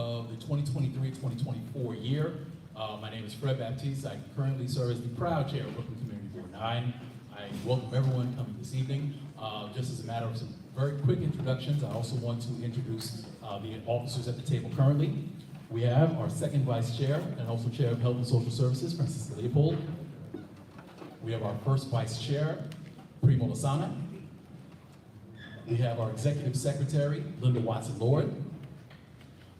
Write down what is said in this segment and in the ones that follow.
of the 2023-2024 year. My name is Fred Baptiste. I currently serve as the proud chair of Brooklyn Community Board 9. I welcome everyone coming this evening. Just as a matter of some very quick introductions, I also want to introduce the officers at the table currently. We have our second vice chair and also chair of Health and Social Services, Francisca Leopold. We have our first vice chair, Primo Lasana. We have our executive secretary, Linda Watson-Lord.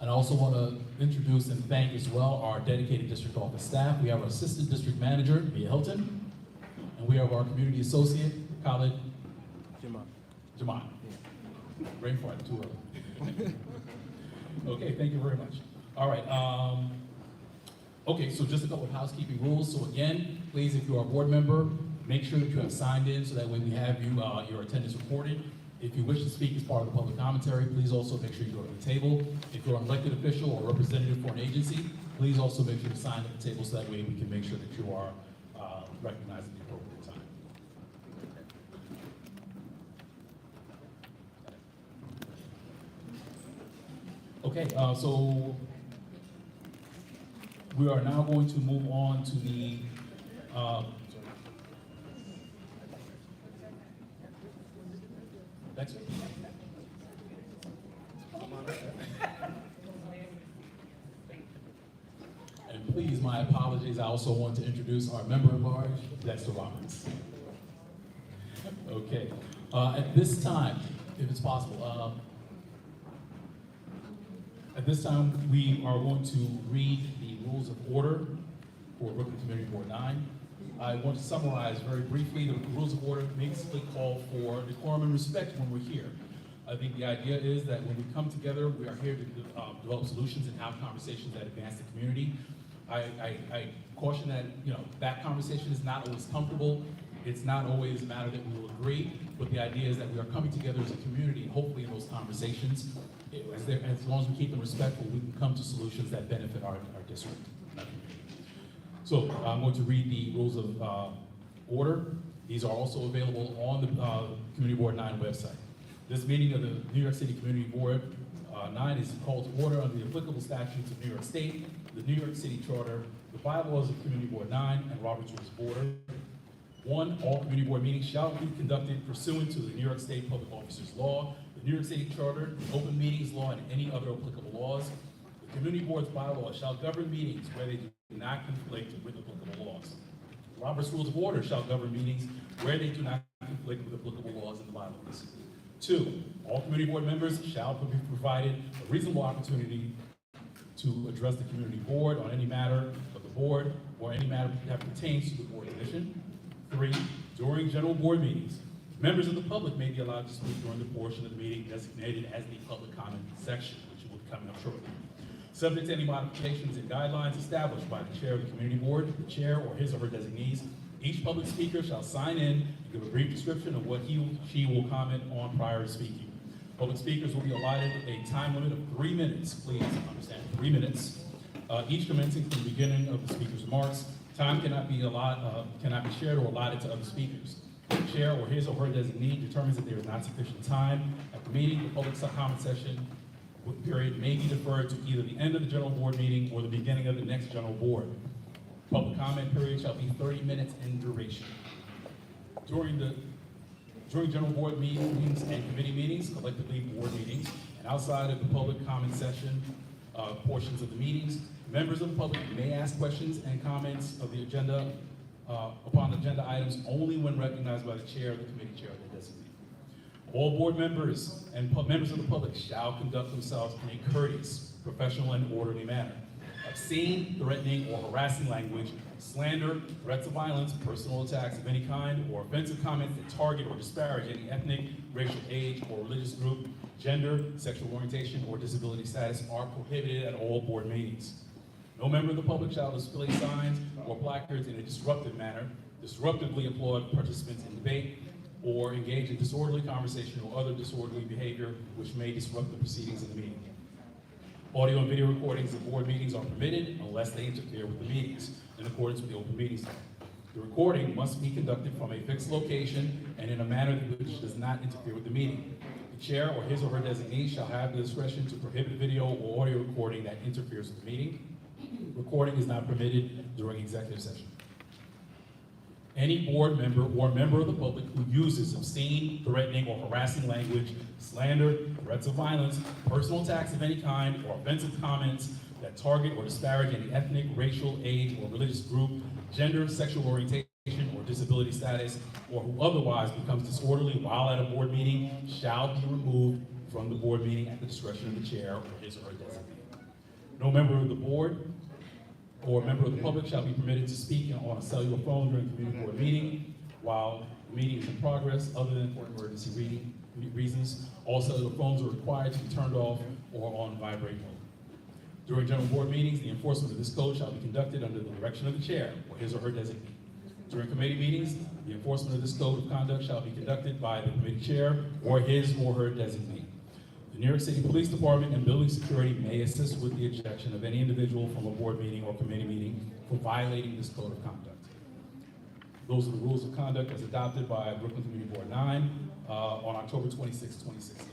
And I also want to introduce and thank as well our dedicated district office staff. We have our assistant district manager, Mia Hilton. And we have our community associate, Khalid Jaman. Brain fart, too early. Okay, thank you very much. All right, okay, so just a couple of housekeeping rules. So again, please, if you are a board member, make sure that you have signed in so that way we have you, your attendance recorded. If you wish to speak as part of the public commentary, please also make sure you go to the table. If you're an elected official or representative for an agency, please also make sure to sign at the table so that way we can make sure that you are recognized at the appropriate time. Okay, so we are now going to move on to the next one. And please, my apologies, I also want to introduce our member at large, Dexter Roberts. Okay, at this time, if it's possible, at this time, we are going to read the rules of order for Brooklyn Community Board 9. I want to summarize very briefly. The rules of order basically call for decorum and respect when we're here. I think the idea is that when we come together, we are here to develop solutions and have conversations that advance the community. I caution that, that conversation is not always comfortable. It's not always a matter that we will agree, but the idea is that we are coming together as a community, and hopefully in those conversations, as long as we keep them respectful, we can come to solutions that benefit our district. So I'm going to read the rules of order. These are also available on the Community Board 9 website. This meeting of the New York City Community Board 9 is called to order under the applicable statutes of New York State, the New York City Charter, the bylaws of Community Board 9, and Robert's Rules of Order. 1, all community board meetings shall be conducted pursuant to the New York State Public Officers Law, the New York City Charter, the Open Meetings Law, and any other applicable laws. The community board's bylaws shall govern meetings where they do not conflict with applicable laws. Robert's Rules of Order shall govern meetings where they do not conflict with applicable laws and the bylaws. 2, all community board members shall be provided a reasonable opportunity to address the community board on any matter of the board or any matter that pertains to the board's mission. 3, during general board meetings, members of the public may be allowed to speak during the portion of the meeting designated as the public comment section, which will be coming up shortly. Subject to any modifications and guidelines established by the chair of the community board, the chair or his or her designees, each public speaker shall sign in and give a brief description of what he or she will comment on prior to speaking. Public speakers will be allotted a time limit of 3 minutes. Please understand, 3 minutes. Each commencing from the beginning of the speaker's remarks. Time cannot be shared or allotted to other speakers. The chair or his or her designee determines that there is not sufficient time at the meeting. The public comment session period may be deferred to either the end of the general board meeting or the beginning of the next general board. Public comment period shall be 30 minutes in duration. During general board meetings and committee meetings, collectively board meetings, and outside of the public comment session portions of the meetings, members of the public may ask questions and comments of the agenda upon agenda items only when recognized by the chair, the committee chair, or the designee. All board members and members of the public shall conduct themselves in a courteous, professional, and orderly manner. Obscene, threatening, or harassing language, slander, threats of violence, personal attacks of any kind, or offensive comments that target or disparage any ethnic, racial, age, or religious group, gender, sexual orientation, or disability status are prohibited at all board meetings. No member of the public shall display signs or placards in a disruptive manner, disruptively applaud participants in debate, or engage in disorderly conversation or other disorderly behavior which may disrupt the proceedings of the meeting. Audio and video recordings of board meetings are permitted unless they interfere with the meetings in accordance with the Open Meetings Law. The recording must be conducted from a fixed location and in a manner which does not interfere with the meeting. chair or his or her designee shall have the discretion to prohibit video or audio recording that interferes with the meeting. Recording is not permitted during executive session. Any board member or member of the public who uses obscene, threatening, or harassing language, slander, threats of violence, personal attacks of any kind, or offensive comments that target or disparage any ethnic, racial, age, or religious group, gender, sexual orientation, or disability status, or who otherwise becomes disorderly while at a board meeting shall be removed from the board meeting at the discretion of the chair or his or her designee. No member of the board or member of the public shall be permitted to speak on a cellular phone during the community board meeting while the meeting is in progress, other than for emergency reasons. All cellular phones are required to be turned off or on vibrate mode. During general board meetings, the enforcement of this code shall be conducted under the direction of the chair or his or her designee. During committee meetings, the enforcement of this code of conduct shall be conducted by the committee chair or his or her designee. The New York City Police Department and Building Security may assist with the ejection of any individual from a board meeting or committee meeting for violating this code of conduct. Those are the rules of conduct as adopted by Brooklyn Community Board 9 on October 26, 2016.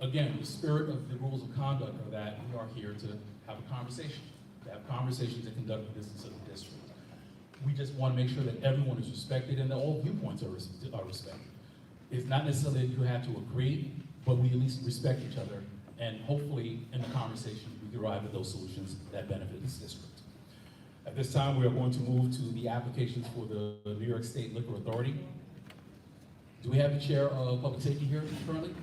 Again, the spirit of the rules of conduct are that we are here to have a conversation, to conduct the business of the district. We just want to make sure that everyone is respected and that all viewpoints are respected. It's not necessarily that you have to agree, but we at least respect each other, and hopefully in the conversation we can arrive at those solutions that benefit this district. At this time, we are going to move to the applications for the New York State Liquor Authority. Do we have the chair of public safety here currently?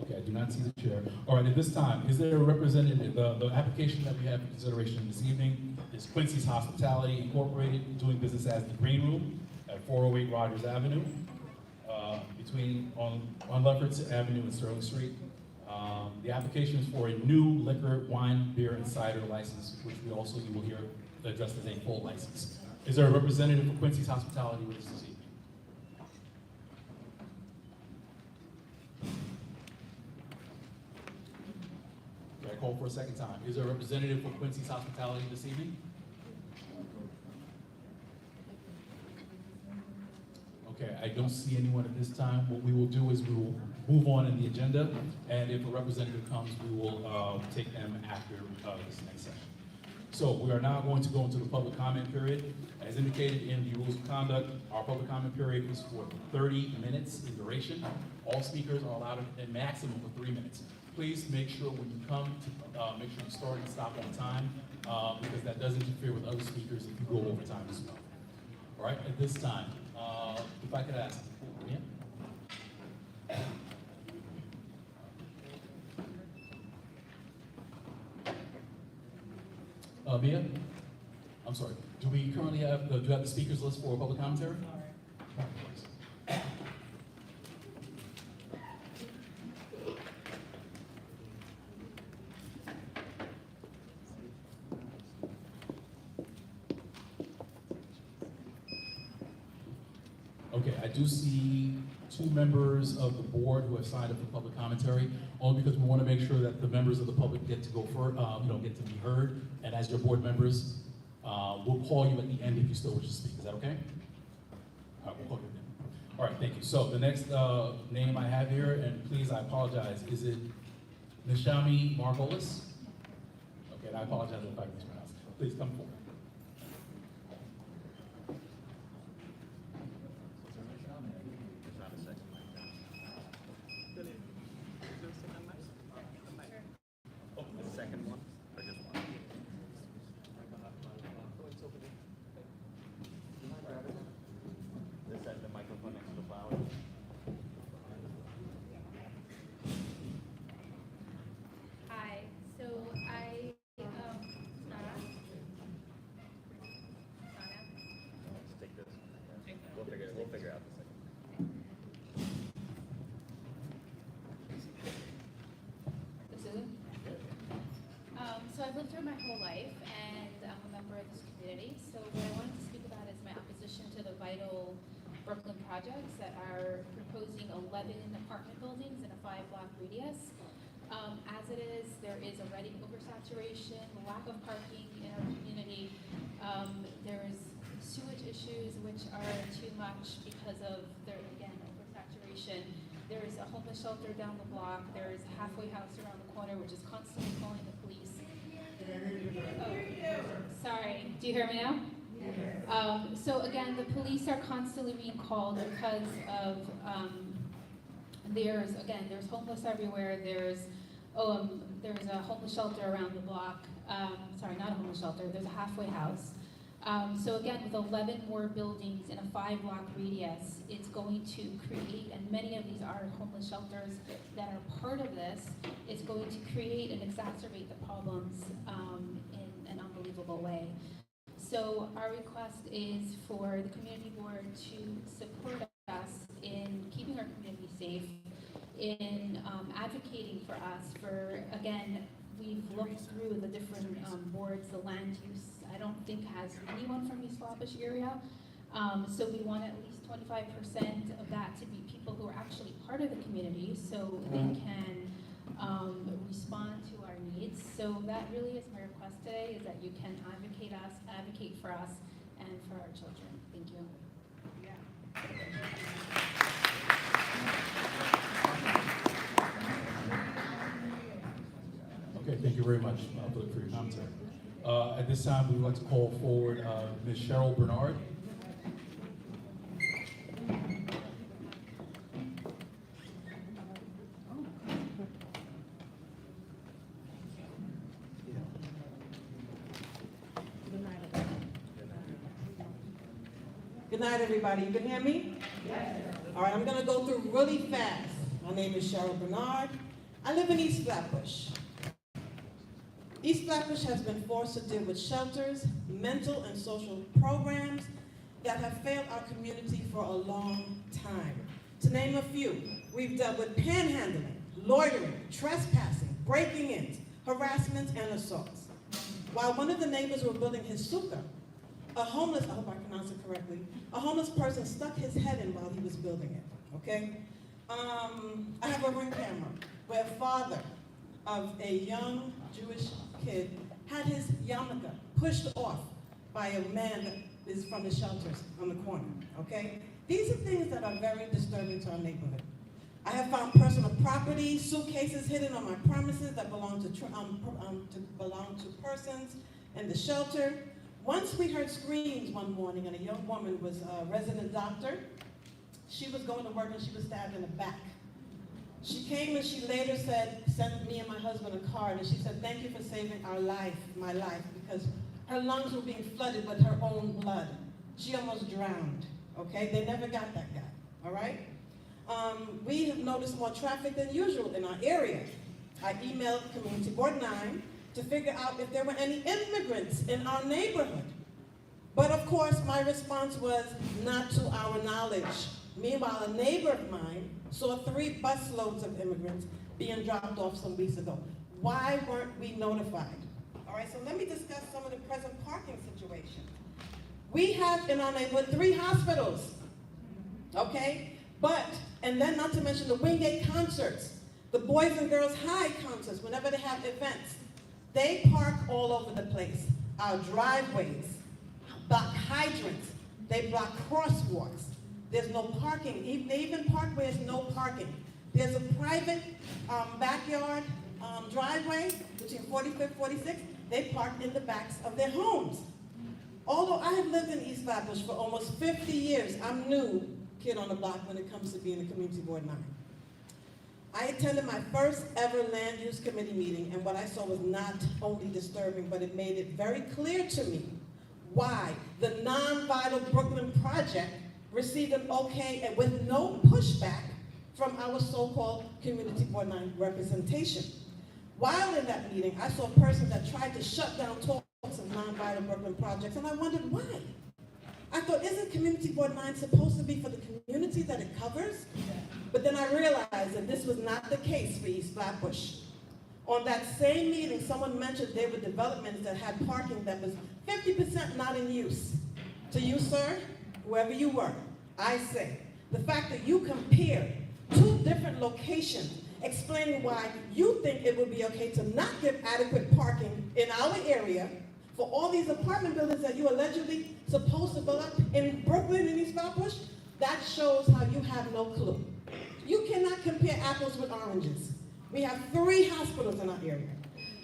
Okay, I do not see the chair. All right, at this time, is there a representative? The application that we have for consideration this evening is Quincy's Hospitality Incorporated, doing business as the Green Room at 408 Rogers Avenue, on Lefferts Avenue and Sterling Street. The application is for a new liquor, wine, beer, and cider license, which you will hear addressed as a full license. Is there a representative for Quincy's Hospitality with us this evening? Okay, I call for a second time. Is there a representative for Quincy's Hospitality this evening? Okay, I don't see anyone at this time. What we will do is we will move on in the agenda, and if a representative comes, we will take them after this next session. So we are now going to go into the public comment period. As indicated in the rules of conduct, our public comment period is for 30 minutes in duration. All speakers are allowed a maximum of 3 minutes. Please make sure when you come to make sure you start and stop on time, because that does interfere with other speakers if you go over time as well. All right, at this time, if I could ask, yeah? Mia? I'm sorry. Do we currently have, do you have the speakers list for public commentary? Okay, I do see 2 members of the board who have signed up for public commentary, only because we want to make sure that the members of the public get to go first, get to be heard. And as your board members, we'll call you at the end if you still wish to speak. Is that okay? All right, we'll call you then. All right, thank you. So the next name I have here, and please, I apologize, is it Nishami Margolis? Okay, and I apologize if I mispronounced. Please come forward. So I've lived here my whole life, and I'm a member of this community. So what I wanted to speak about is my opposition to the vital Brooklyn projects that are proposing 11 apartment buildings in a 5-block radius. As it is, there is already oversaturation, lack of parking in our community. There's sewage issues, which are too much because of their, again, oversaturation. There's a homeless shelter down the block. There's a halfway house around the corner, which is constantly calling the police. Oh, sorry. Do you hear me now? So again, the police are constantly being called because of, there's homeless everywhere. There's a homeless shelter around the block. Sorry, not a homeless shelter. There's a halfway house. So again, with 11 more buildings in a 5-block radius, it's going to create, and many of these are homeless shelters that are part of this, it's going to create and exacerbate the problems in an unbelievable way. So our request is for the community board to support us in keeping our community safe, in advocating for us for, again, we've looked through the different boards, the land use, I don't think has anyone from East Flatbush area. So we want at least 25% of that to be people who are actually part of the community so they can respond to our needs. So that really is my request today, is that you can advocate for us and for our children. Thank you. Okay, thank you very much for your commentary. At this time, we would like to call forward Ms. Cheryl Bernard. Good night, everybody. You can hear me? Yes. All right, I'm going to go through really fast. My name is Cheryl Bernard. I live in East Flatbush. East Flatbush has been forced to deal with shelters, mental and social programs that have failed our community for a long time. To name a few, we've dealt with panhandling, loitering, trespassing, breaking in, harassment, and assaults. While one of the neighbors were building his sukkah, I hope I pronounced it correctly, a homeless person stuck his head in while he was building it, okay? I have a ring camera where a father of a young Jewish kid had his yarmulke pushed off by a man that is from the shelters on the corner, okay? These are things that are very disturbing to our neighborhood. I have found personal property, suitcases hidden on my premises that belong to persons in the shelter. Once we heard screams one morning, and a young woman was a resident doctor. She was going to work and she was stabbed in the back. She came and she later sent me and my husband a card, and she said, "Thank you for saving my life, because her lungs were being flooded with her own blood. She almost drowned," okay? They never got that guy, all right? We have noticed more traffic than usual in our area. I emailed Community Board 9 to figure out if there were any immigrants in our neighborhood. But of course, my response was, not to our knowledge. Meanwhile, a neighbor of mine saw 3 busloads of immigrants being dropped off some weeks ago. Why weren't we notified? All right, so let me discuss some of the present parking situations. We have in our neighborhood 3 hospitals, okay? And then not to mention the Wingate concerts, the Boys and Girls High concerts, whenever they have events. They park all over the place. Our driveways, block hydrants, they block crosswalks. There's no parking. They even park where there's no parking. There's a private backyard driveway between 45th, 46th. They park in the backs of their homes. Although I have lived in East Flatbush for almost 50 years, I'm new kid on the block when it comes to being a Community Board 9. I attended my first ever land use committee meeting, and what I saw was not only disturbing, but it made it very clear to me why the non-vital Brooklyn project received an okay and with no pushback from our so-called Community Board 9 representation. While in that meeting, I saw a person that tried to shut down talks of non-vital Brooklyn projects, and I wondered why. I thought, isn't Community Board 9 supposed to be for the community that it covers? But then I realized that this was not the case for East Flatbush. On that same meeting, someone mentioned there were developments that had parking that was 50% not in use. To you, sir, whoever you were, I say, the fact that you compared 2 different locations explaining why you think it would be okay to not give adequate parking in our area for all these apartment buildings that you allegedly supposed to build up in Brooklyn and East Flatbush, that shows how you have no clue. You cannot compare apples with oranges. We have 3 hospitals in our area.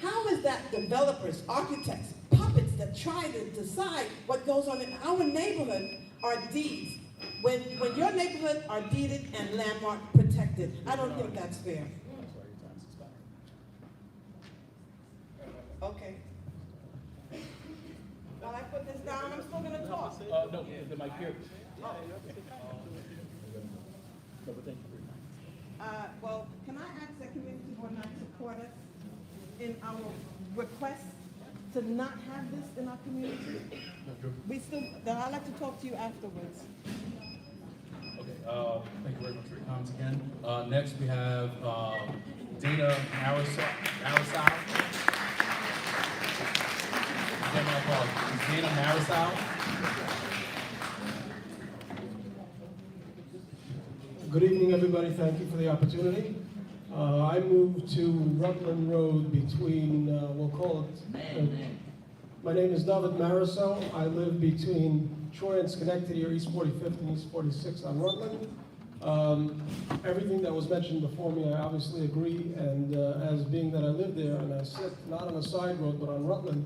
How is that developers, architects, puppets that try to decide what goes on in our neighborhood are deeds? When your neighborhood are deeded and landmark protected, I don't think that's fair. Okay. While I put this down, I'm still gonna talk. No, the mic here. Well, can I ask that community will not support us in our request to not have this in our community? I'd like to talk to you afterwards. Okay, thank you very much for your comments again. Next, we have Dana Maricel. Again, my apologies. Dana Maricel. Good evening, everybody. Thank you for the opportunity. I moved to Rutland Road between, we'll call it, my name is David Maricel. I live between Troy and Schenectady, or East 45th and East 46th on Rutland. Everything that was mentioned before me, I obviously agree, and as being that I live there and I sit not on a side road but on Rutland,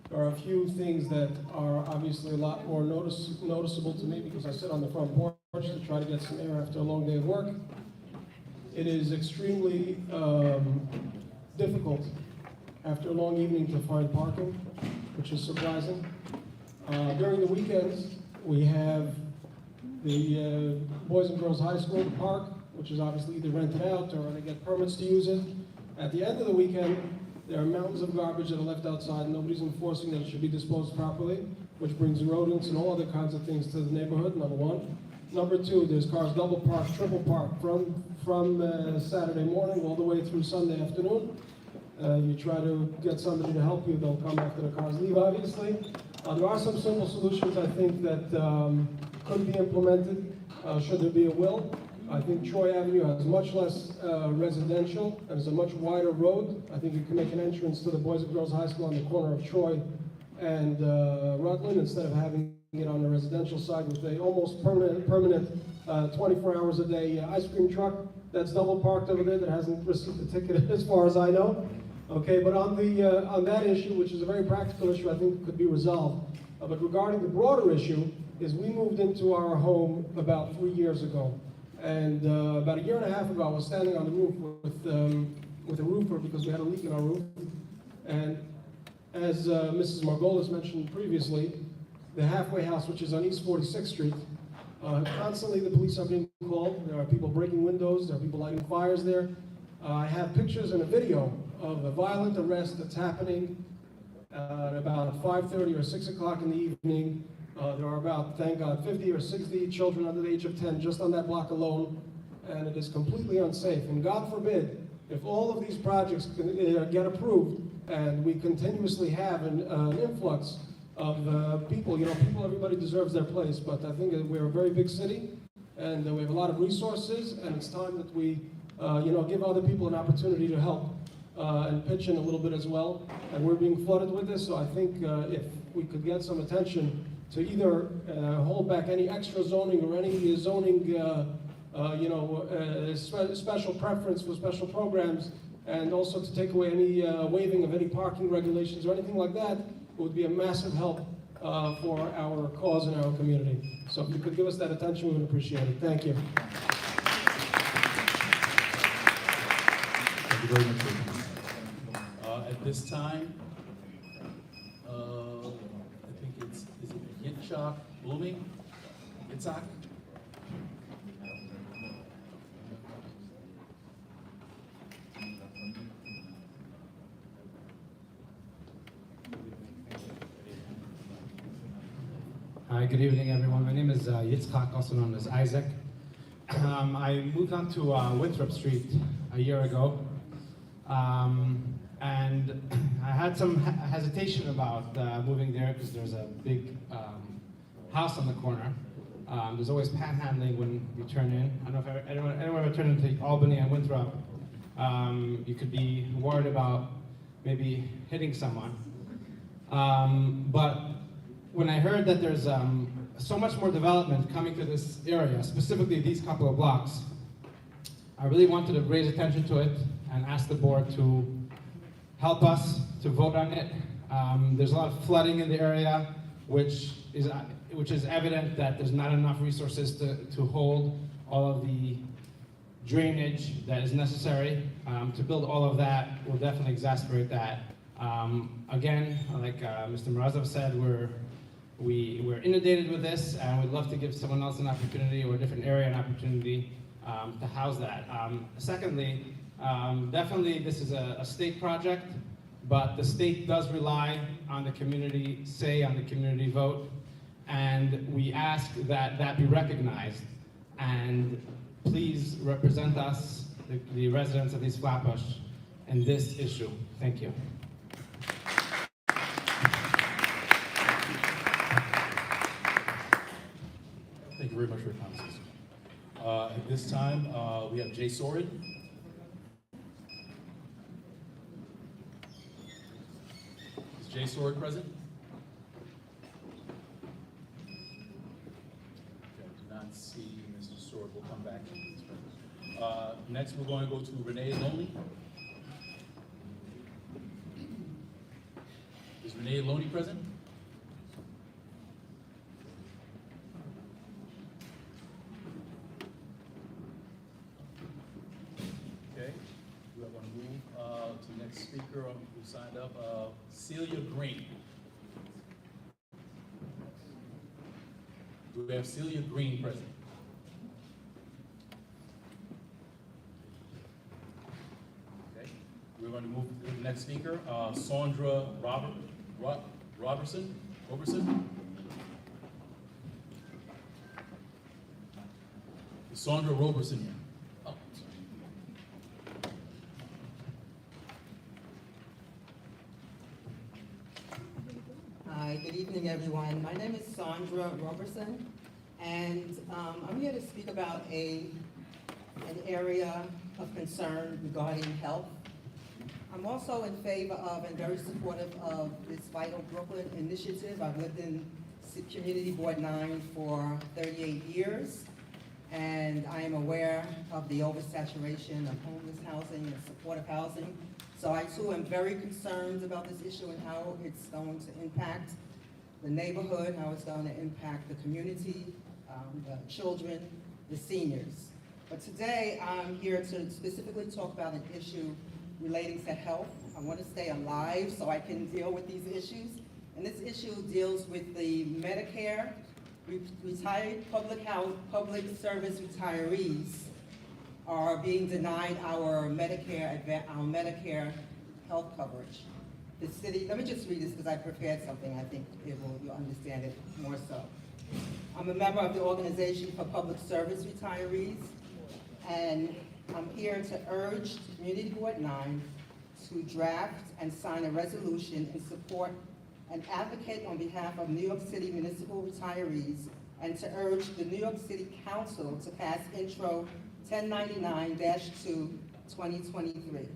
there are a few things that are obviously a lot more noticeable to me because I sit on the front porch to try to get some air after a long day of work. It is extremely difficult after a long evening to find parking, which is surprising. During the weekends, we have the Boys and Girls High School, the park, which is obviously either rented out or they get permits to use it. At the end of the weekend, there are mountains of garbage that are left outside and nobody's enforcing that it should be disposed properly, which brings rodents and all other kinds of things to the neighborhood, number one. Number two, there's cars double parked, triple parked from Saturday morning all the way through Sunday afternoon. You try to get somebody to help you, they'll come after the cars leave, obviously. There are some simple solutions, I think, that could be implemented, should there be a will. I think Troy Avenue has much less residential, and it's a much wider road. I think you can make an entrance to the Boys and Girls High School on the corner of Troy and Rutland instead of having it on the residential side with a almost permanent 24 hours a day ice cream truck that's double parked over there that hasn't received a ticket as far as I know. Okay, but on that issue, which is a very practical issue, I think could be resolved. But regarding the broader issue, is we moved into our home about 3 years ago. And about a year and a half ago, I was standing on the roof with a roofer because we had a leak in our roof. And as Mrs. Margolis mentioned previously, the halfway house, which is on East 46th Street, constantly the police are being called. There are people breaking windows. There are people lighting fires there. I have pictures and a video of a violent arrest that's happening at about 5:30 or 6 o'clock in the evening. There are about, thank God, 50 or 60 children under the age of 10 just on that block alone, and it is completely unsafe. And God forbid, if all of these projects get approved and we continuously have an influx of people, everybody deserves their place, but I think that we're a very big city and we have a lot of resources, and it's time that we give other people an opportunity to help and pitch in a little bit as well. And we're being flooded with this, so I think if we could get some attention to either hold back any extra zoning or any zoning, special preference for special programs, and also to take away any waiving of any parking regulations or anything like that, it would be a massive help for our cause in our community. So if you could give us that attention, we would appreciate it. Thank you. Thank you very much. At this time, I think is it Yitzhak Blooming? Yitzhak? Hi, good evening, everyone. My name is Yitzhak, also known as Isaac. I moved on to Winthrop Street a year ago, and I had some hesitation about moving there because there's a big house on the corner. There's always panhandling when you turn in. I don't know if anyone ever turned into Albany and Winthrop. You could be worried about maybe hitting someone. But when I heard that there's so much more development coming to this area, specifically these couple of blocks, I really wanted to raise attention to it and ask the board to help us to vote on it. There's a lot of flooding in the area, which is evident that there's not enough resources to hold all of the drainage that is necessary. To build all of that will definitely exacerbate that. Again, like Mr. Maricel said, we're inundated with this, and we'd love to give someone else an opportunity or a different area an opportunity to house that. Secondly, definitely this is a state project, but the state does rely on the community say, on the community vote, and we ask that that be recognized. And please represent us, the residents of East Flatbush, in this issue. Thank you. Thank you very much for your comments. At this time, we have Jay Sorin. Is Jay Sorin present? Okay, I do not see Mr. Sorin. We'll come back to this present. Next, we're going to go to Renee Loney. Is Renee Loney present? We are going to move to the next speaker who signed up, Celia Green. Do we have Celia Green present? Okay. We're going to move to the next speaker, Sandra Roberson. Is Sandra Roberson here? Oh, sorry. Hi, good evening, everyone. My name is Sandra Roberson, and I'm here to speak about an area of concern regarding health. I'm also in favor of and very supportive of this Vital Brooklyn initiative. I've lived in Community Board 9 for 38 years, and I am aware of the oversaturation of homeless housing and supportive housing. So I too am very concerned about this issue and how it's going to impact the neighborhood, how it's going to impact the community, the children, the seniors. But today I'm here to specifically talk about an issue relating to health. I want to stay alive so I can deal with these issues. And this issue deals with the Medicare retired public service retirees are being denied our Medicare health coverage. The city, let me just read this because I prepared something. I think you'll understand it more so. I'm a member of the Organization for Public Service Retirees, and I'm here to urge Community Board 9 to draft and sign a resolution in support and advocate on behalf of New York City municipal retirees, and to urge the New York City Council to pass Intro 1099-2 2023.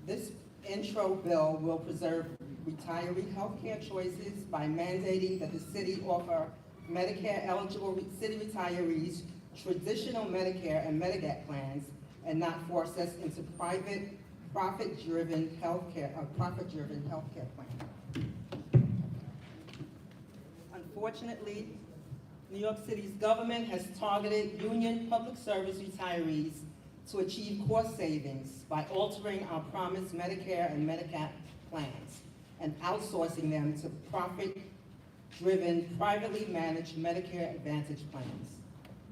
This intro bill will preserve retiree health care choices by mandating that the city offer Medicare-eligible city retirees traditional Medicare and Medigap plans and not force us into private, profit-driven healthcare plans. Unfortunately, New York City's government has targeted union public service retirees to achieve cost savings by altering our promised Medicare and Medigap plans and outsourcing them to profit-driven, privately managed Medicare Advantage plans.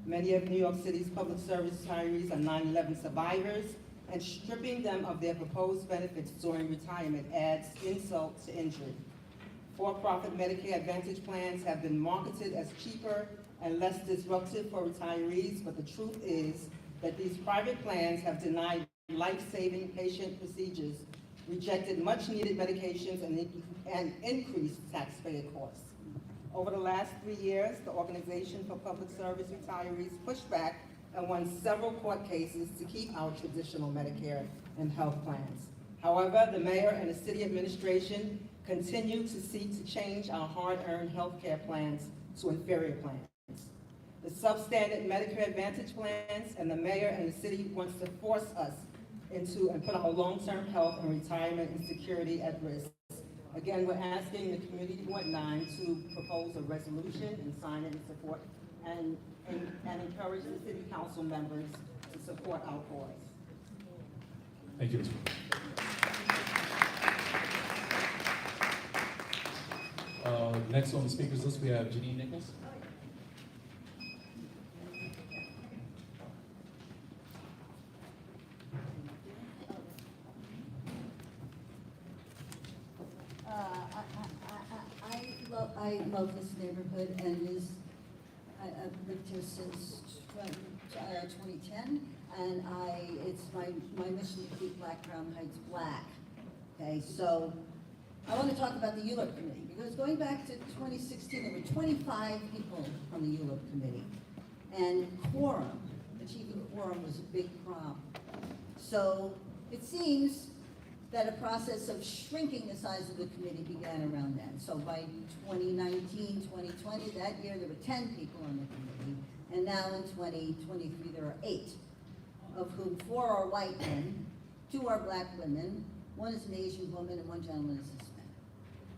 Many of New York City's public service retirees are 9/11 survivors, and stripping them of their proposed benefits during retirement adds insult to injury. For-profit Medicare Advantage plans have been marketed as cheaper and less disruptive for retirees, but the truth is that these private plans have denied life-saving patient procedures, rejected much-needed medications, and increased taxpayer costs. Over the last 3 years, the Organization for Public Service Retirees pushed back and won several court cases to keep our traditional Medicare and health plans. However, the mayor and the city administration continue to seek to change our hard-earned health care plans to inferior plans. The substandard Medicare Advantage plans, and the mayor and the city wants to force us into and put our long-term health and retirement and security at risk. Again, we're asking the Community Board 9 to propose a resolution and sign it in support and encourage the city council members to support our cause. Thank you, Ms. Next on the speakers list, we have Janine Nichols. I love this neighborhood, and I've lived here since 2010, and it's my mission to keep Black Crown Heights black. Okay, so I want to talk about the ULURP committee, because going back to 2016, there were 25 people on the ULURP committee, and achieving quorum was a big problem. So it seems that a process of shrinking the size of the committee began around then. So by 2019, 2020, that year there were 10 people on the committee, and now in 2023 there are 8, of whom 4 are white men, 2 are black women, 1 is an Asian woman, and 1 gentleman is Hispanic.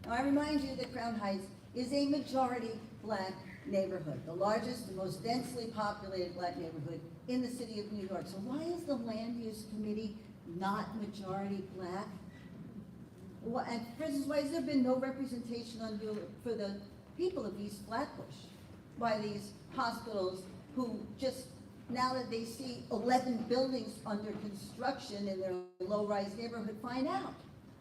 Now I remind you that Crown Heights is a majority black neighborhood, the largest and most densely populated black neighborhood in the city of New York. So why is the Land Use Committee not majority black? Well, and for instance, why has there been no representation on for the people of East Flatbush by these hospitals who just, now that they see 11 buildings under construction in their low-rise neighborhood, find out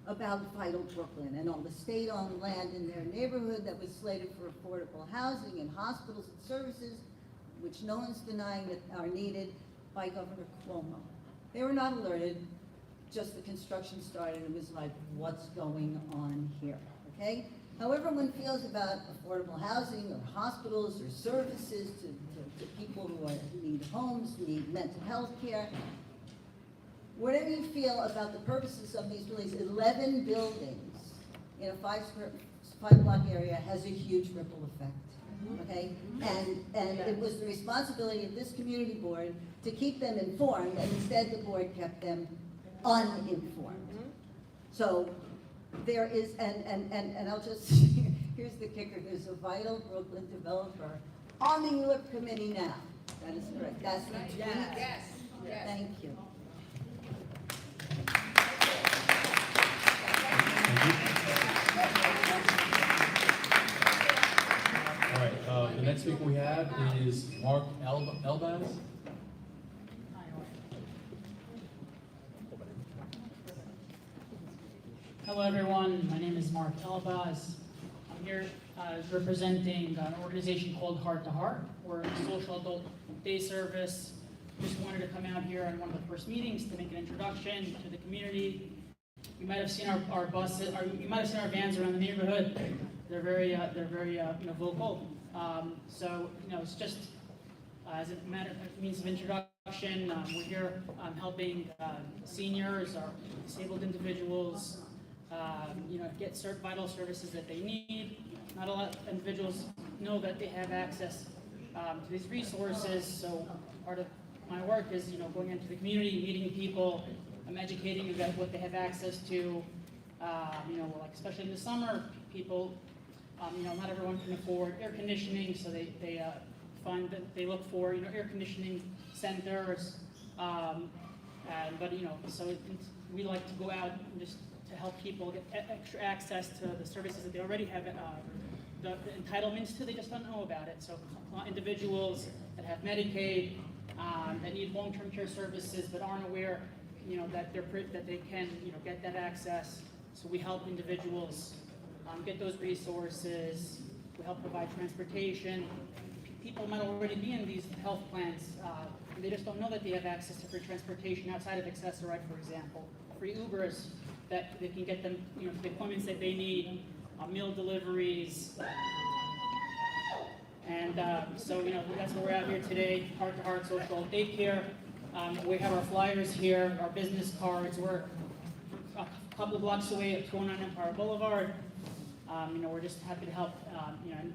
about Vital Brooklyn and all the state-owned land in their neighborhood that was slated for affordable housing and hospitals and services, which no one's denying that are needed by Governor Cuomo. They were not alerted, just the construction started, and it was like, what's going on here, okay? However one feels about affordable housing or hospitals or services to people who need homes, need mental health care, whatever you feel about the purposes of these buildings, 11 buildings in a 5-block area has a huge ripple effect. Okay, and it was the responsibility of this community board to keep them informed, and instead the board kept them uninformed. So there is, and I'll just, here's the kicker, there's a Vital Brooklyn developer on the ULURP committee now. That is correct. That's the tweet. Yes. Thank you. All right, the next speaker we have is Mark Elbaz. Hello everyone, my name is Mark Elbaz. I'm here representing an organization called Heart to Heart. We're a social adult day service. Just wanted to come out here on one of the first meetings to make an introduction to the community. You might have seen our buses, or you might have seen our vans around the neighborhood. They're very vocal. So it's just as a matter of means of introduction. We're here helping seniors or disabled individuals, get vital services that they need. Not a lot of individuals know that they have access to these resources. So part of my work is going into the community, meeting people. I'm educating about what they have access to. Like especially in the summer, people, not everyone can afford air conditioning, so they find that they look for air conditioning centers. So we like to go out and just to help people get extra access to the services that they already have the entitlements to. They just don't know about it. So individuals that have Medicaid, that need long-term care services but aren't aware that they can get that access. So we help individuals get those resources. We help provide transportation. People might already be in these health plans, and they just don't know that they have access to free transportation outside of Accessorite, for example. Free Ubers that they can get them to the appointments that they need, meal deliveries. And so that's what we're out here today, Heart to Heart Social Daycare. We have our flyers here, our business cards. We're a couple of blocks away at 209 Empire Boulevard. We're just happy to help,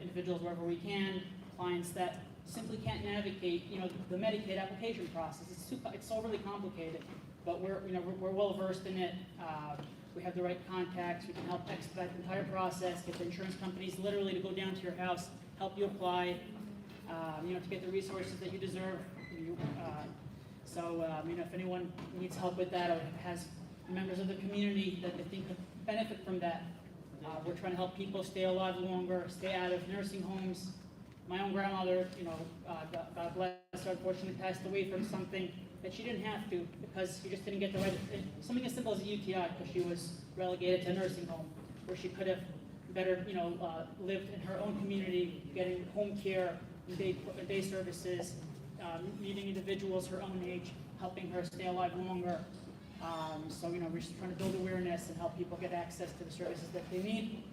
individuals wherever we can, clients that simply can't navigate, the Medicaid application process. It's overly complicated, but we're well versed in it. We have the right contacts. We can help expedite the entire process, get the insurance companies literally to go down to your house, help you apply, to get the resources that you deserve. If anyone needs help with that or has members of the community that they think could benefit from that, we're trying to help people stay alive longer, stay out of nursing homes. My own grandmother, God bless her, unfortunately passed away from something that she didn't have to because she just didn't get the right, something as simple as a UTI because she was relegated to a nursing home where she could have better, lived in her own community, getting home care, day services, meeting individuals her own age, helping her stay alive longer. We're just trying to build awareness and help people get access to the services that they need.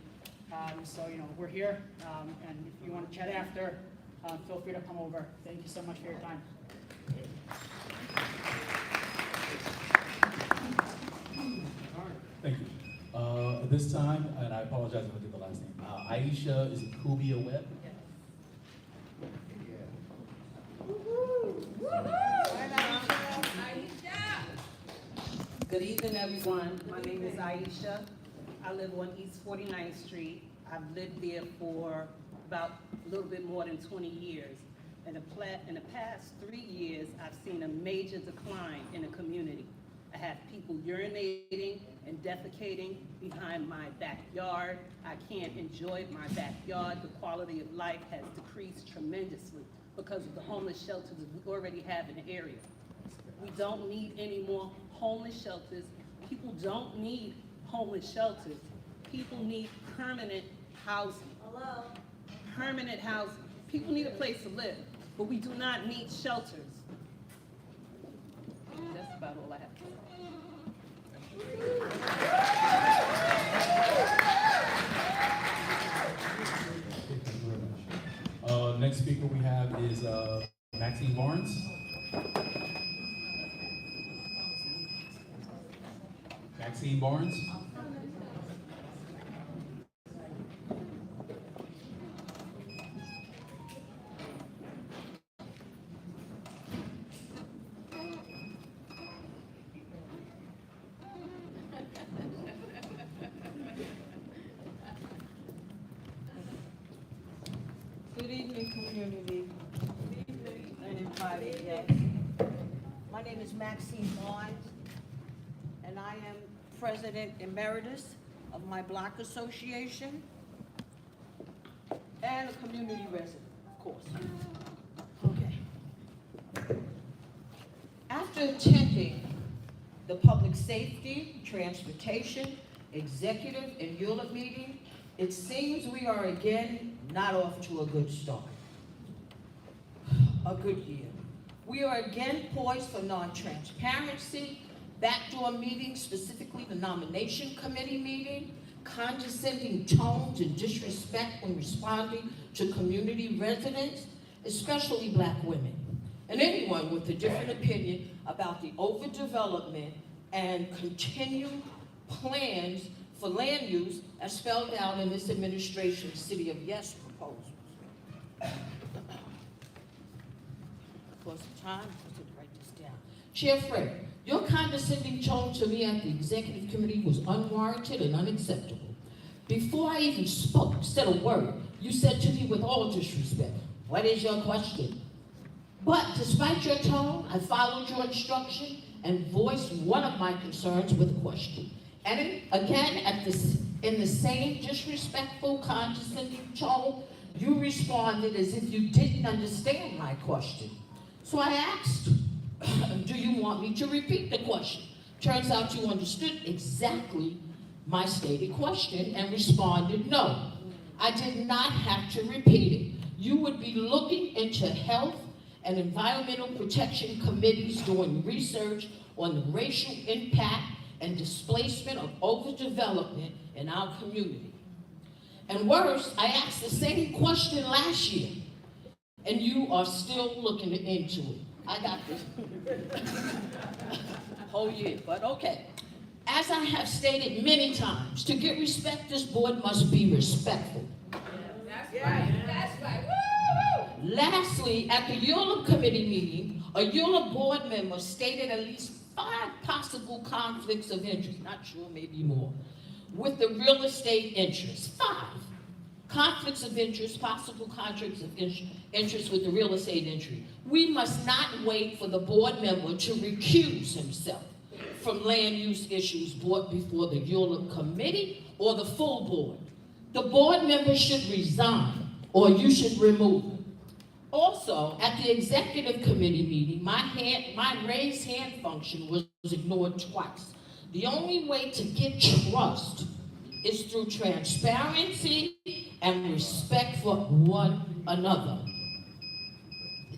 We're here, and if you want to chat after, feel free to come over. Thank you so much for your time. Thank you. At this time, and I apologize if I did the last name, Aisha, is it Kubia Webb? Good evening, everyone. My name is Aisha. I live on East 49th Street. I've lived there for about a little bit more than 20 years. In the past 3 years, I've seen a major decline in the community. I have people urinating and defecating behind my backyard. I can't enjoy my backyard. The quality of life has decreased tremendously because of the homeless shelters that we already have in the area. We don't need any more homeless shelters. People don't need homeless shelters. People need permanent housing. Hello? Permanent housing. People need a place to live, but we do not need shelters. That's about all I have to say. Thank you very much. Next speaker we have is Maxine Bond. Maxine Bond. Good evening, community. Good evening. And invited, yes. My name is Maxine Bond, and I am President Emeritus of my Block Association and a community resident, of course. Okay. After attending the Public Safety, Transportation, Executive, and ULIP meeting, it seems we are again not off to a good start. A good year. We are again poised for non-transparency, backdoor meetings, specifically the nomination committee meeting, condescending tones and disrespect when responding to community residents, especially Black women, and anyone with a different opinion about the overdevelopment and continued plans for land use as spelled out in this administration's City of Yes proposals. For some time, I should write this down. Chair Fred, your condescending tone to me at the executive committee was unwarranted and unacceptable. Before I even said a word, you said to me with all disrespect, "What is your question?" But despite your tone, I followed your instruction and voiced one of my concerns with a question. And again, in the same disrespectful, condescending tone, you responded as if you didn't understand my question. So I asked, do you want me to repeat the question? Turns out you understood exactly my stated question and responded no. I did not have to repeat it. You would be looking into health and environmental protection committees doing research on the racial impact and displacement of overdevelopment in our community. And worse, I asked the same question last year, and you are still looking into it. I got this whole year, but okay. As I have stated many times, to get respect, this board must be respectful. That's right. Lastly, at the ULIP committee meeting, a ULIP board member stated at least 5 possible conflicts of interest, not sure, maybe more, with the real estate interest. 5 conflicts of interest, possible conflicts of interest with the real estate interest. We must not wait for the board member to recuse himself from land use issues brought before the ULIP committee or the full board. The board member should resign or you should remove him. Also, at the executive committee meeting, my raised hand function was ignored twice. The only way to get trust is through transparency and respect for one another.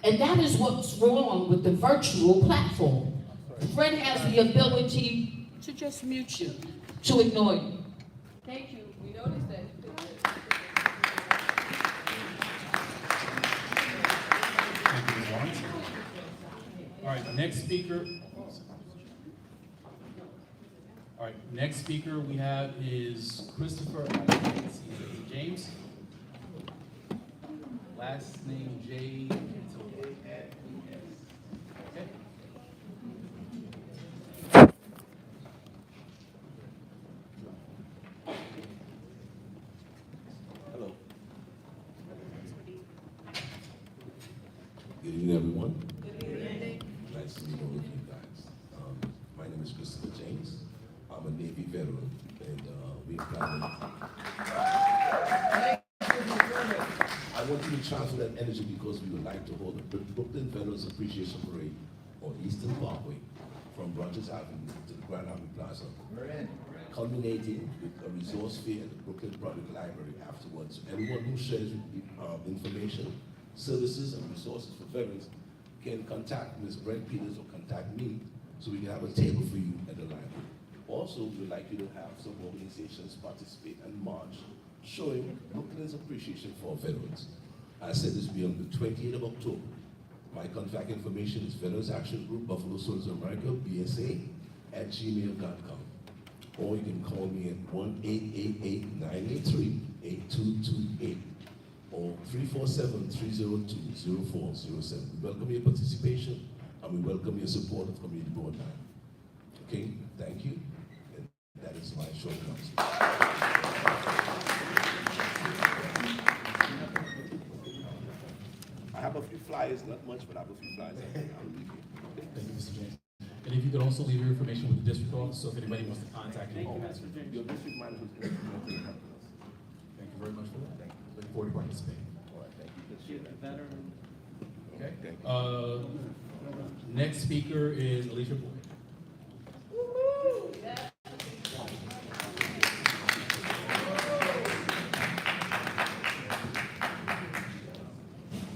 And that is what's wrong with the virtual platform. Fred has the ability to just mute you, to ignore you. Thank you. We noticed that. Thank you, Ms. Lawrence. All right, next speaker. All right, next speaker we have is Christopher James. Last name J. Okay. Hello. Good evening, everyone. Good evening. Nice to meet all of you guys. My name is Christopher James. I'm a Navy veteran, and we're planning. I want you to transfer that energy because we would like to hold a Brooklyn Veterans Appreciation Parade on Eastern Parkway from Rogers Avenue to the Grand Avenue Plaza. Culminating with a resource fair at the Brooklyn Public Library afterwards. Everyone who shares information, services, and resources for veterans can contact Ms. Brent Peters or contact me so we can have a table for you at the library. Also, we'd like you to have some organizations participate and march showing Brooklyn's appreciation for veterans. I said this will be on the 28th of October. My contact information is Veterans Action Group, Buffalo Soldiers of America, BSA@gmail.com. Or you can call me at 1-888-983-8228 or 347-302-0407. We welcome your participation and we welcome your support of Community Board 9. Okay, thank you. And that is my short announcement. I have a few flyers, not much, but I have a few flyers. Thank you, Mr. James. And if you could also leave your information with the district office, so if anybody wants to contact you. Your district manager is going to help us. Thank you very much for that. Looking forward to participating. All right, thank you. Okay. Thank you. Next speaker is Alicia Pointe.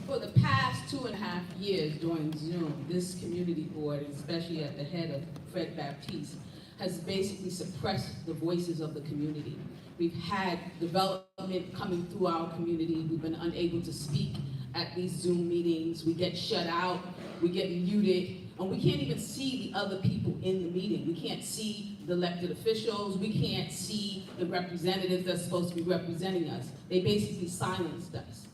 For the past 2.5 years during Zoom, this community board, especially at the head of Fred Baptiste, has basically suppressed the voices of the community. We've had development coming through our community. We've been unable to speak at these Zoom meetings. We get shut out, we get muted, and we can't even see the other people in the meeting. We can't see the elected officials. We can't see the representatives that's supposed to be representing us. They basically silenced us.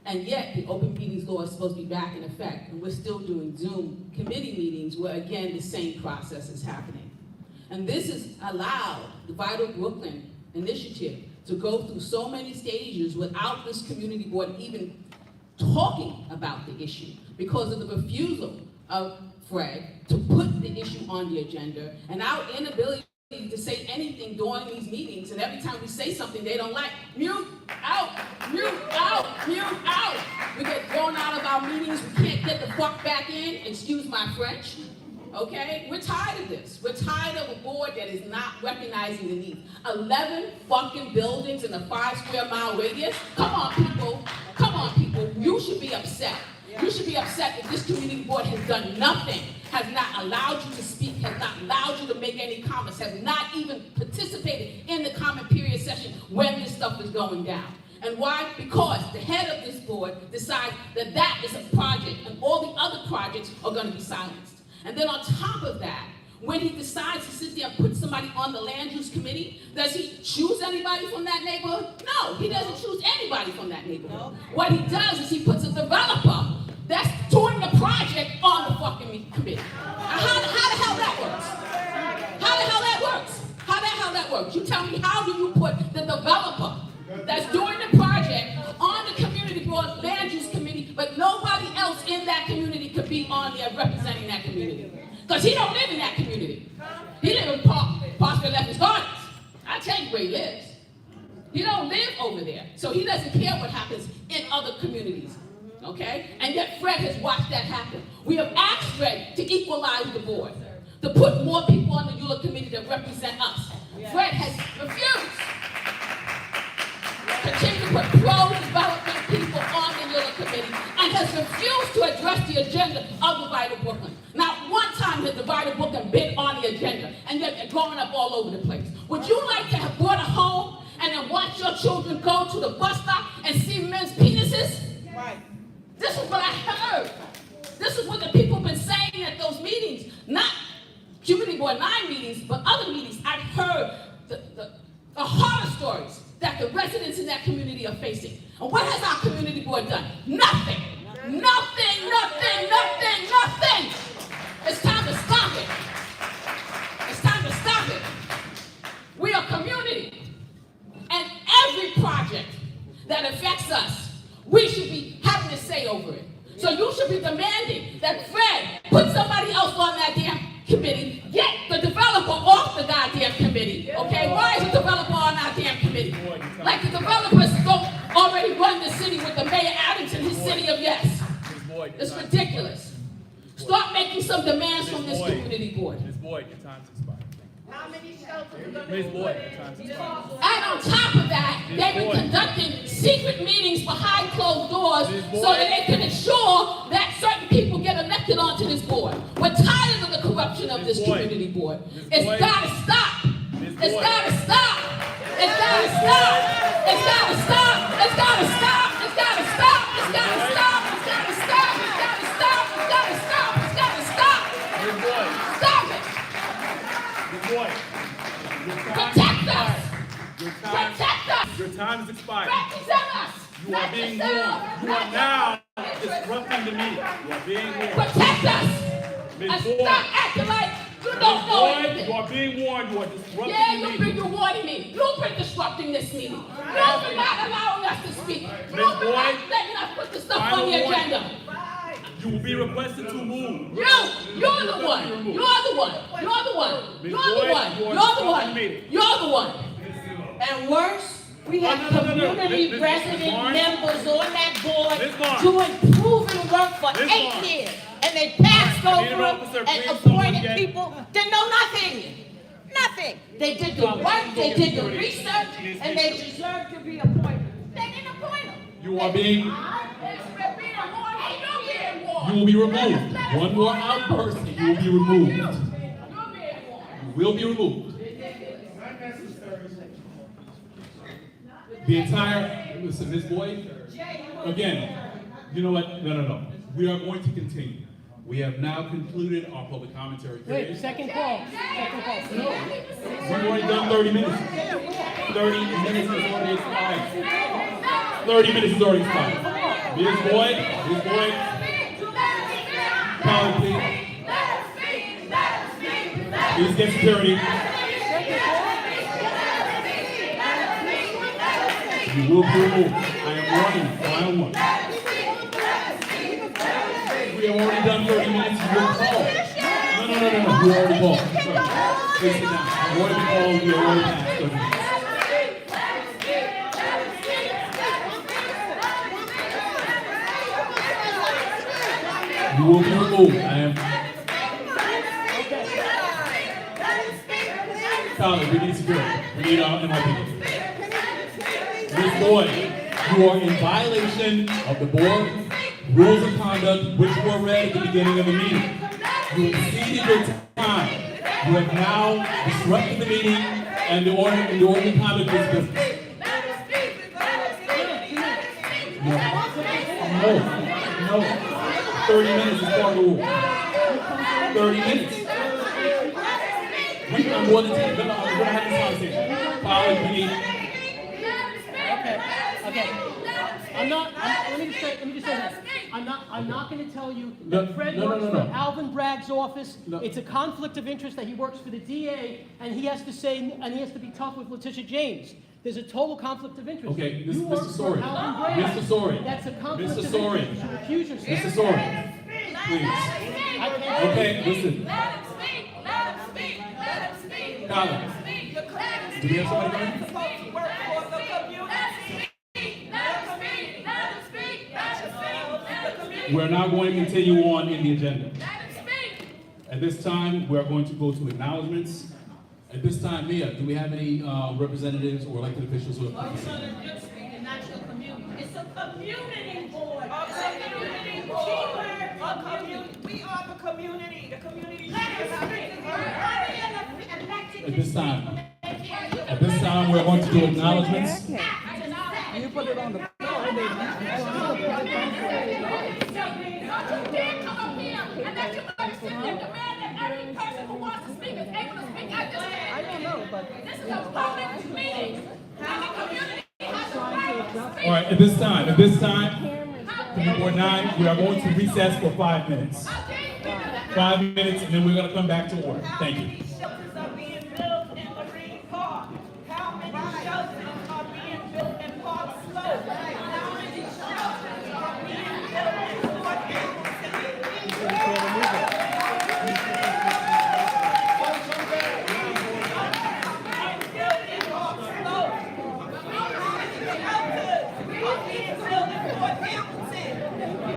And yet, the open meetings law is supposed to be back in effect, and we're still doing Zoom committee meetings where, again, the same process is happening. And this has allowed the Vital Brooklyn initiative to go through so many stages without this community board even talking about the issue because of the refusal of Fred to put the issue on the agenda and our inability to say anything during these meetings, and every time we say something they don't like, mute out, mute out, mute out. We get thrown out of our meetings, we can't get the fuck back in, excuse my French, okay? We're tired of this. We're tired of a board that is not recognizing the need. 11 fucking buildings in a 5 square mile radius? Come on, people, you should be upset. You should be upset that this community board has done nothing, has not allowed you to speak, has not allowed you to make any comments, has not even participated in the comment period session when this stuff is going down. And why? Because the head of this board decides that that is a project and all the other projects are going to be silenced. And then on top of that, When he decides to sit there and put somebody on the land use committee, does he choose anybody from that neighborhood? No, he doesn't choose anybody from that neighborhood. What he does is he puts a developer that's doing the project on the fucking committee. Now, how the hell that works? How the hell that works? How the hell that works? You tell me, how do you put the developer that's doing the project on the community board, land use committee, but nobody else in that community could be on there representing that community? Because he don't live in that community. He lives in Parkville Evans Gardens. I tell you where he lives. He don't live over there. So he doesn't care what happens in other communities. Okay? And yet Fred has watched that happen. We have asked Fred to equalize the board, to put more people on the ULA committee that represent us. Fred has refused. Continue to put pro-development people on the ULA committee and has refused to address the agenda of the Vital Brooklyn. Not one time has the Vital Brooklyn been on the agenda, and yet they're growing up all over the place. Would you like to have bought a home and then watch your children go to the bus stop and see men's penises? Right. This is what I heard. This is what the people have been saying at those meetings. Not Community Board 9 meetings, but other meetings. I've heard the horror stories that the residents in that community are facing. And what has our community board done? Nothing. Nothing, nothing, nothing, nothing. It's time to stop it. It's time to stop it. We are community. And every project that affects us, we should be having a say over it. So you should be demanding that Fred put somebody else on that damn committee, get the developer off the goddamn committee, okay? Why is the developer on our damn committee? Like the developers don't already run the city with the Mayor Adams and his city of yes. It's ridiculous. Start making some demands from this community board. Ms. Boyd, your time's expired. How many shelters are Ms. Boyd, your time's expired. And on top of that, they've been conducting secret meetings behind closed doors so that they can ensure that certain people get elected onto this board. We're tired of the corruption of this community board. It's gotta stop. It's gotta stop. It's gotta stop. It's gotta stop. It's gotta stop. It's gotta stop. It's gotta stop. It's gotta stop. It's gotta stop. It's gotta stop. It's gotta stop. Ms. Boyd, Stop it. Ms. Boyd, Protect us. your time, Protect us. your time is expired. Represent us. You are being warned. You are now disrupting the meeting. You are being warned. Protect us. Ms. And Boyd, stop acting like you Ms. don't know Boyd, anything. you are being warned. You are disrupting Yeah, the you've meeting. been warning me. You've been disrupting this meeting. You've been not allowing us to speak. You've been not Boyd, letting us put the stuff final on the warning. agenda. You will be requested to move. You're the one. You're the one. You're the one. Ms. You're the Boyd, one. you are You're the disrupting one. the meeting. You're the one. And worse, we have No. community Ms. resident Barnes? members on that Ms. board Barnes? doing proven work for Ms. 8 Barnes? years. And they passed All right, over I need an officer, and bring someone appointed again. people that know nothing. Nothing. They did the work, they did the research, and they deserve to be appointed. They didn't appoint them. You are being, you will be removed. One more outburst and you will be removed. You will be removed. The entire, listen, Ms. Boyd, again, you know what? No. We are going to continue. We have now concluded our public commentary period. Wait, second call. Second call. No, we've already done 30 minutes. 30 minutes is already expired. 30 minutes is already expired. Ms. Boyd, Colin, please. Please get security. You will be removed. I am warning you. Final one. We have already done 30 minutes. You will call. No. You already called. Sorry. Please sit down. You already called. We already passed 30 minutes. You will be removed. I am. Colin, we need security. We need NYPD. Ms. Boyd, you are in violation of the board rules of conduct which were read at the beginning of the meeting. You exceeded your time. You have now disrupted the meeting and the order of conduct is business. No. 30 minutes is part of the rule. 30 minutes. on more than 10. No, we're gonna have this conversation. Colin, we need. Okay. Let me just say this. I'm not gonna tell you that Fred works for Alvin Bragg's office. No. It's a conflict of interest that he works for the DA, and he has to be tough with Letitia James. There's a total conflict of interest. Okay, You Mr. work for Sorin. Alvin Bragg. Mr. Sorin. That's a conflict Mr. of Sorin. interest. You should recuse yourself. Mr. Sorin, please. Okay, listen. Colin, do we have somebody coming? We're now going to continue on in the agenda. At this time, we are going to go to acknowledgements. At this time, Mia, do we have any representatives or elected officials who are It's a community board. A community board. We are the community. The community. At this time, we're going to do acknowledgements. You put it on the I don't know, but this is a public meeting. All right, at this time, Committee Board 9, we are going to recess for 5 minutes. 5 minutes, and then we're going to come back to order. Thank you.